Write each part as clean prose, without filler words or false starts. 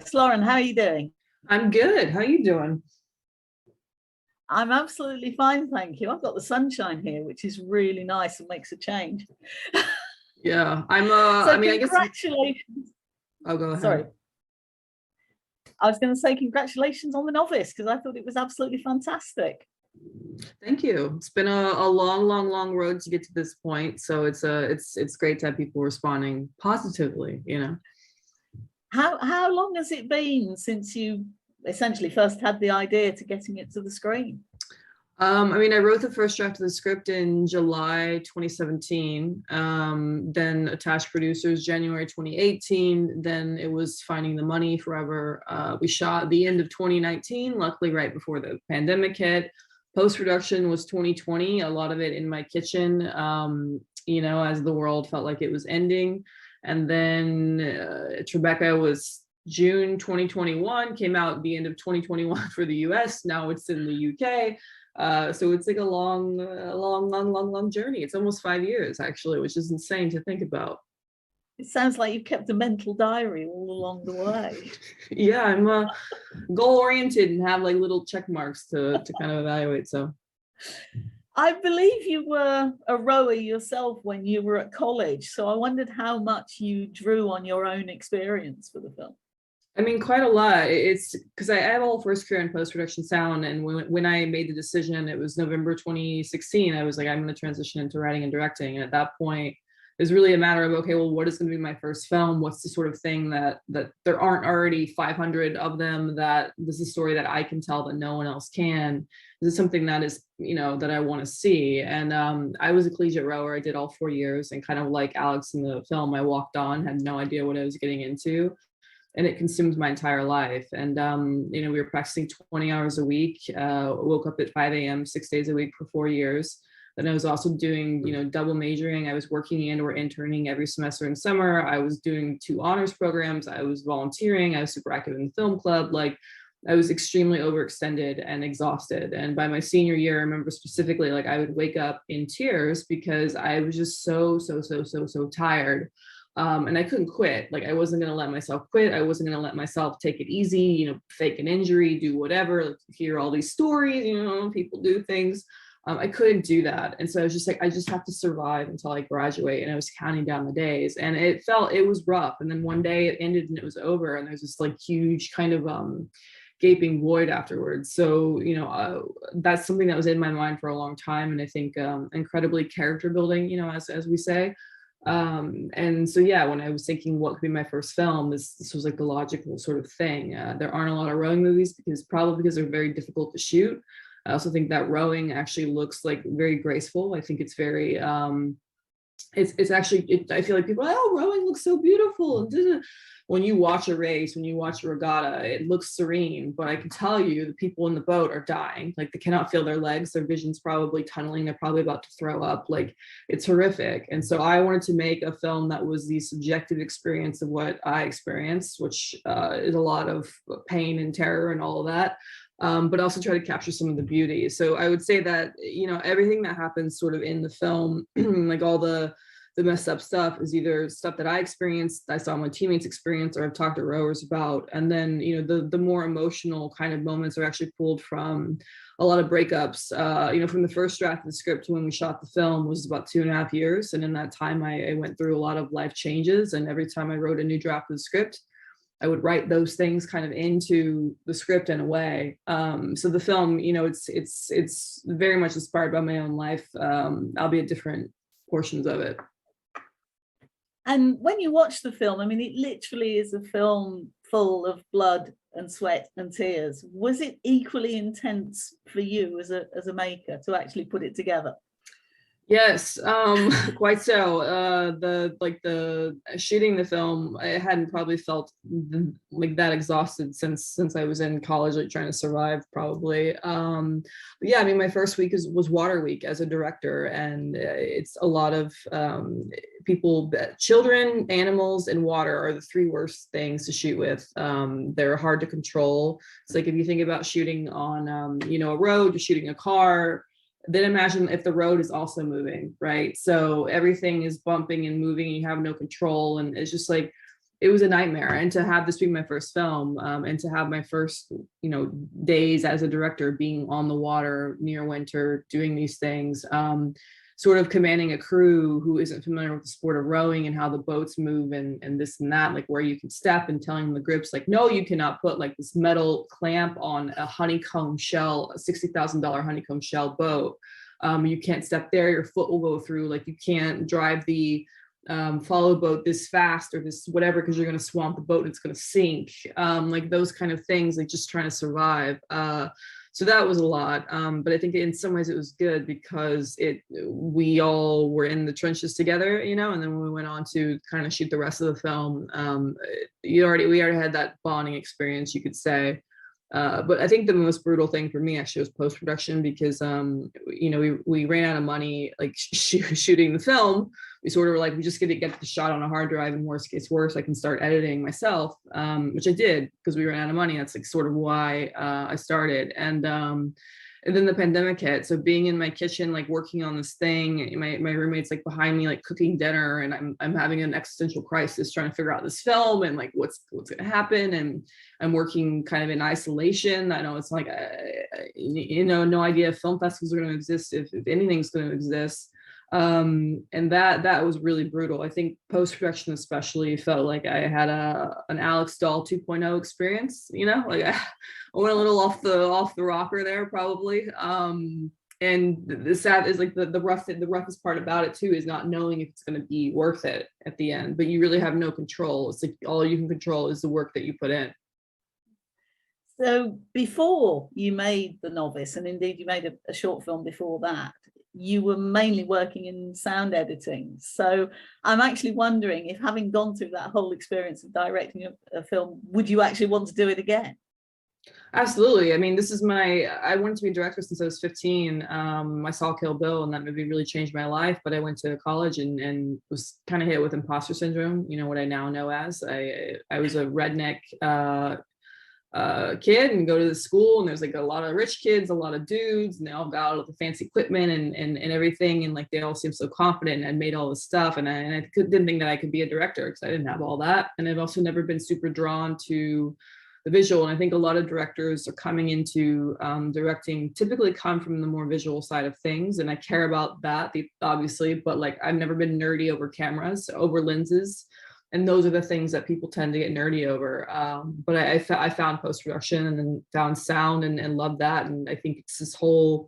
Alex. Lauren, how are you doing? I'm good. How you doing? I'm absolutely fine, thank you. I've got the sunshine here, which is really nice and makes a change. Yeah, So I mean, I guess congratulations. I'll go Sorry. ahead. I was going to say congratulations on the Novice because I thought it was absolutely fantastic. Thank you. It's been a long road to get to this point. So it's great to have people responding positively, you know. How long has it been since you essentially first had the idea to getting it to the screen? I mean, I wrote the first draft of the script in July 2017, then attached producers January 2018, then it was finding the money forever. We shot the end of 2019, luckily right before the pandemic hit. Post-production was 2020, a lot of it in my kitchen, you know, as the world felt like it was ending. And then Tribeca was June 2021, came out at the end of 2021 for the US. Now it's in the UK. So it's like a long journey. It's almost 5 years actually, which is insane to think about. It sounds like you've kept a mental diary all along the way. Yeah, I'm goal oriented and have like little check marks to kind of evaluate. So I believe you were a rower yourself when you were at college, so I wondered how much you drew on your own experience for the film. I mean, quite a lot. It's because I have a whole first career in post-production sound. And when I made the decision, it was November 2016. I was like, I'm going to transition into writing and directing. And at that point, it was really a matter of, okay, well, what is going to be my first film? What's the sort of thing that there aren't already 500 of them, that this is a story that I can tell that no one else can? This is something that is, you know, that I want to see. And I was a collegiate rower. I did all 4 years, and kind of like Alex in the film, I walked on, had no idea what I was getting into. And it consumed my entire life. And, you know, we were practicing 20 hours a week, woke up at 5 a.m., 6 days a week for 4 years. Then I was also doing, you know, double majoring. I was working and or interning every semester in summer. I was doing 2 honors programs. I was volunteering. I was super active in the film club. Like, I was extremely overextended and exhausted. And by my senior year, I remember specifically, like, I would wake up in tears because I was just so tired. And I couldn't quit. Like, I wasn't going to let myself quit. I wasn't going to let myself take it easy, you know, fake an injury, do whatever, like, hear all these stories, you know, people do things. I couldn't do that. And so I was just like, I just have to survive until I graduate. And I was counting down the days, and it was rough. And then one day it ended and it was over. And there's this like huge kind of gaping void afterwards. So, you know, that's something that was in my mind for a long time. And I think incredibly character building, you know, as we say. And so, yeah, when I was thinking what could be my first film, this was like the logical sort of thing. There aren't a lot of rowing movies because they're very difficult to shoot. I also think that rowing actually looks like very graceful. I think it's very, it's actually, I feel like people, oh, rowing looks so beautiful. When you watch a race, when you watch a regatta, it looks serene, but I can tell you the people in the boat are dying. Like, they cannot feel their legs, their vision's probably tunneling, they're probably about to throw up. Like, it's horrific. And so I wanted to make a film that was the subjective experience of what I experienced, which is a lot of pain and terror and all of that. But also try to capture some of the beauty. So I would say that, you know, everything that happens sort of in the film, like all the messed up stuff, is either stuff that I experienced, I saw my teammates experience, or I've talked to rowers about. And then, you know, the more emotional kind of moments are actually pulled from a lot of breakups. You know, from the first draft of the script to when we shot the film was about 2.5 years. And in that time, I went through a lot of life changes. And every time I wrote a new draft of the script, I would write those things kind of into the script in a way. So the film, you know, it's very much inspired by my own life, albeit different portions of it. And when you watch the film, I mean, it literally is a film full of blood and sweat and tears. Was it equally intense for you as a maker to actually put it together? Yes, quite so. The shooting the film, I hadn't probably felt like that exhausted since I was in college, like trying to survive probably. But yeah, I mean, my first week was water week as a director, and it's a lot of people, children, animals, and water are the 3 worst things to shoot with. They're hard to control. It's like if you think about shooting on, you know, a road, you're shooting a car. Then imagine if the road is also moving, right? So everything is bumping and moving and you have no control. And it's just like, it was a nightmare. And to have this be my first film, and to have my first, days as a director being on the water near winter, doing these things, sort of commanding a crew who isn't familiar with the sport of rowing and how the boats move and this and that, like where you can step, and telling the grips, like, no, you cannot put like this metal clamp on a honeycomb shell, a $60,000 honeycomb shell boat. You can't step there, your foot will go through, like you can't drive the follow boat this fast or this whatever, because you're going to swamp the boat and it's going to sink, like those kind of things, like just trying to survive. So that was a lot, but I think in some ways it was good because we all were in the trenches together, and then when we went on to kind of shoot the rest of the film, we already had that bonding experience, you could say. But I think the most brutal thing for me actually was post-production, because we ran out of money, like shooting the film. We sort of were like, we just get the shot on a hard drive, and worst case worse, I can start editing myself, which I did because we ran out of money. That's like sort of why I started. And then the pandemic hit. So being in my kitchen, like working on this thing, my roommate's like behind me, like cooking dinner, and I'm having an existential crisis trying to figure out this film and like what's going to happen. And I'm working kind of in isolation. I know it's like, no idea if film festivals are going to exist, if anything's going to exist. And that was really brutal. I think post-production especially felt like I had an Alex Dall 2.0 experience, like I went a little off the rocker there probably. And the sad is like the roughest part about it too is not knowing if it's going to be worth it at the end, but you really have no control. It's like all you can control is the work that you put in. So before you made The Novice, and indeed you made a short film before that, you were mainly working in sound editing. So I'm actually wondering if, having gone through that whole experience of directing a film, would you actually want to do it again? Absolutely. I mean, I wanted to be a director since I was 15. I saw Kill Bill, and that movie really changed my life, but I went to college and was kind of hit with imposter syndrome, what I now know as. I was a redneck kid and go to the school, and there's like a lot of rich kids, a lot of dudes, and they all got all of the fancy equipment and everything, and like they all seemed so confident and had made all this stuff, and I didn't think that I could be a director because I didn't have all that. And I've also never been super drawn to the visual, and I think a lot of directors are coming into directing typically come from the more visual side of things, and I care about that obviously, but like I've never been nerdy over cameras, over lenses. And those are the things that people tend to get nerdy over. But I found post-production and then found sound and loved that. And I think it's this whole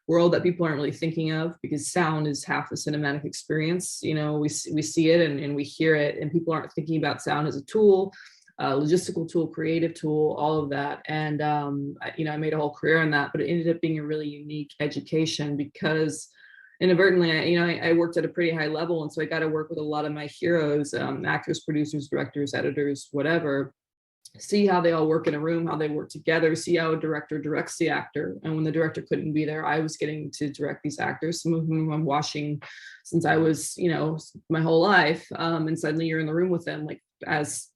world that people aren't really thinking of, because sound is half the cinematic experience. We see it and we hear it, and people aren't thinking about sound as a tool, logistical tool, creative tool, all of that. And, I made a whole career in that, but it ended up being a really unique education because inadvertently, I worked at a pretty high level. And so I got to work with a lot of my heroes, actors, producers, directors, editors, whatever, see how they all work in a room, how they work together, see how a director directs the actor. And when the director couldn't be there, I was getting to direct these actors, some of whom I'm watching since I was, my whole life. And suddenly you're in the room with them, like as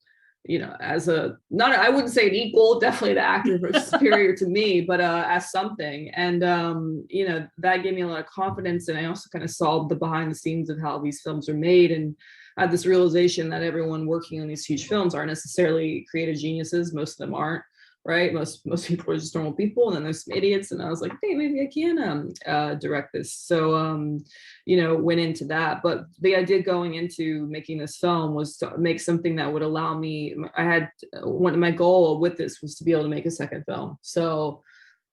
a, not, I wouldn't say an equal, definitely the actor was superior to me, but as something. And, that gave me a lot of confidence. And I also kind of saw the behind the scenes of how these films are made, and I had this realization that everyone working on these huge films aren't necessarily creative geniuses. Most of them aren't, right? Most people are just normal people, and then there's some idiots. And I was like, hey, maybe I can direct this. So, went into that. But the idea going into making this film was to make something that would allow me. I had one of my goal with this was to be able to make a second film. So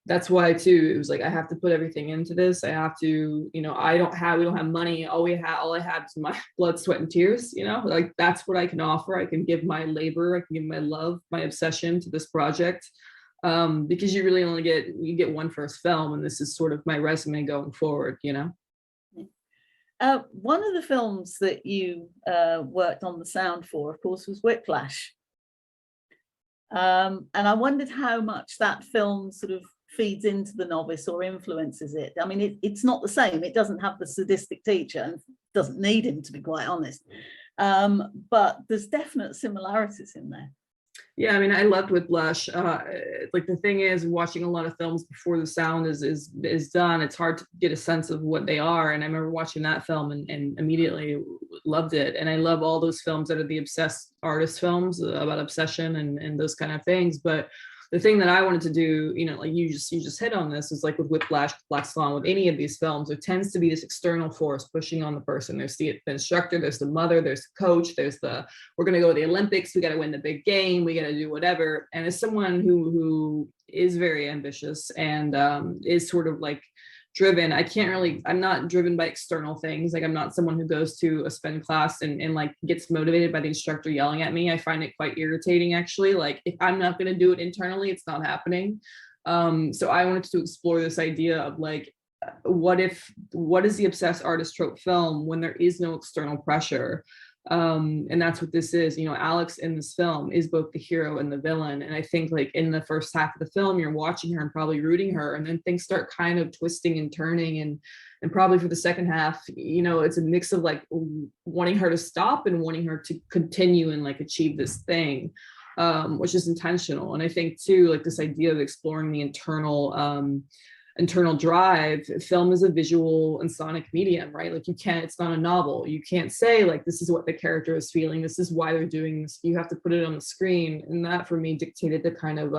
that's why too, it was like, I have to put everything into this. I have to, we don't have money. All I have is my blood, sweat, and tears, like that's what I can offer. I can give my labor, I can give my love, my obsession to this project. Because you really only get one first film, and this is sort of my resume going forward, One of the films that you worked on the sound for, of course, was Whiplash. And I wondered how much that film sort of feeds into The Novice or influences it. I mean, it's not the same. It doesn't have the sadistic teacher and doesn't need him, to be quite honest. But there's definite similarities in there. Yeah, I mean, I loved Whiplash. Like the thing is, watching a lot of films before the sound is done, it's hard to get a sense of what they are. And I remember watching that film and immediately loved it. And I love all those films that are the obsessed artist films about obsession and those kind of things. But the thing that I wanted to do, you know, like you just hit on this, is like with Whiplash, Black Swan, with any of these films, there tends to be this external force pushing on the person. There's the instructor, there's the mother, there's the coach, there's the, we're going to go to the Olympics, we got to win the big game, we got to do whatever. And as someone who is very ambitious and is sort of like driven, I'm not driven by external things. Like I'm not someone who goes to a spin class and like gets motivated by the instructor yelling at me. I find it quite irritating, actually. Like if I'm not going to do it internally, it's not happening. So I wanted to explore this idea of like, what is the obsessed artist trope film when there is no external pressure? And that's what this is. You know, Alex in this film is both the hero and the villain. And I think like in the first half of the film, you're watching her and probably rooting her, and then things start kind of twisting and turning. And probably for the second half, you know, it's a mix of like wanting her to stop and wanting her to continue and like achieve this thing, which is intentional. And I think too, like this idea of exploring the internal drive. Film is a visual and sonic medium, right? Like it's not a novel. You can't say like, this is what the character is feeling, this is why they're doing this. You have to put it on the screen. And that for me dictated the kind of,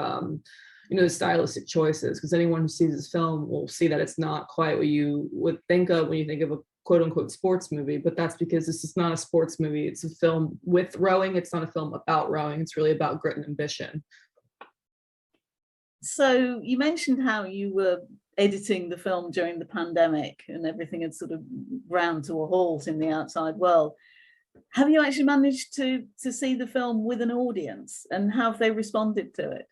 you know, the stylistic choices, because anyone who sees this film will see that it's not quite what you would think of when you think of a quote unquote sports movie, but that's because this is not a sports movie. It's a film with rowing. It's not a film about rowing. It's really about grit and ambition. So you mentioned how you were editing the film during the pandemic and everything had sort of ground to a halt in the outside world. Have you actually managed to see the film with an audience, and how have they responded to it?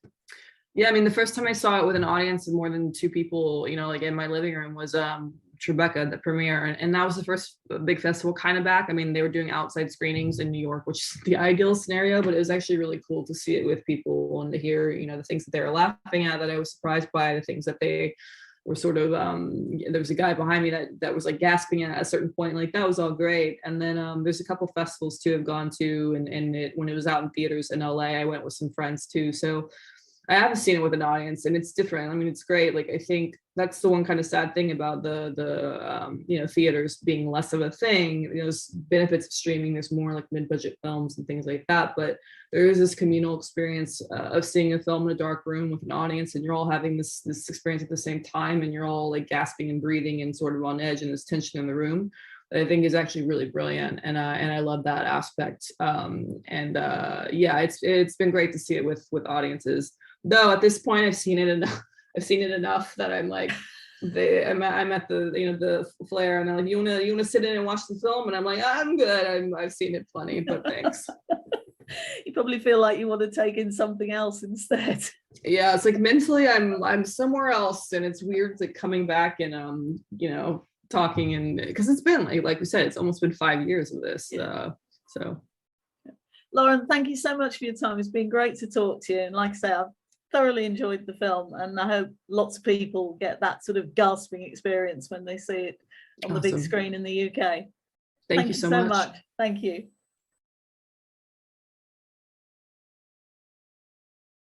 Yeah, I mean, the first time I saw it with an audience of more than 2 people, you know, like in my living room, was Tribeca, the premiere. And that was the first big festival kind of back. I mean, they were doing outside screenings in New York, which is the ideal scenario, but it was actually really cool to see it with people and to hear, you know, the things that they were laughing at, that I was surprised by, the things that they were sort of, there was a guy behind me that was like gasping at a certain point, like that was all great. And then there's a couple festivals too I've gone to, and when it was out in theaters in LA, I went with some friends too. So I haven't seen it with an audience, and it's different. I mean, it's great. Like, I think that's the one kind of sad thing about the you know, theaters being less of a thing. You know, there's benefits of streaming. There's more like mid-budget films and things like that. But there is this communal experience of seeing a film in a dark room with an audience, and you're all having this experience at the same time, and you're all like gasping and breathing and sort of on edge, and there's tension in the room that I think is actually really brilliant. And I love that aspect. Yeah, it's been great to see it with audiences. Though at this point I've seen it enough that I'm like, I'm at the, you know, the Flare, and they're like, you wanna sit in and watch the film, and I'm like, I'm good, I've seen it plenty, but thanks. You probably feel like you want to take in something else instead. Yeah, it's like mentally I'm somewhere else, and it's weird like coming back and you know, talking, and because it's been like we said, it's almost been 5 years of this. Yeah. So Lauren, thank you so much for your time. It's been great to talk to you, and like I say, I've thoroughly enjoyed the film, and I hope lots of people get that sort of gasping experience when they see it on the big screen in the UK. Thank you so much. Thank you.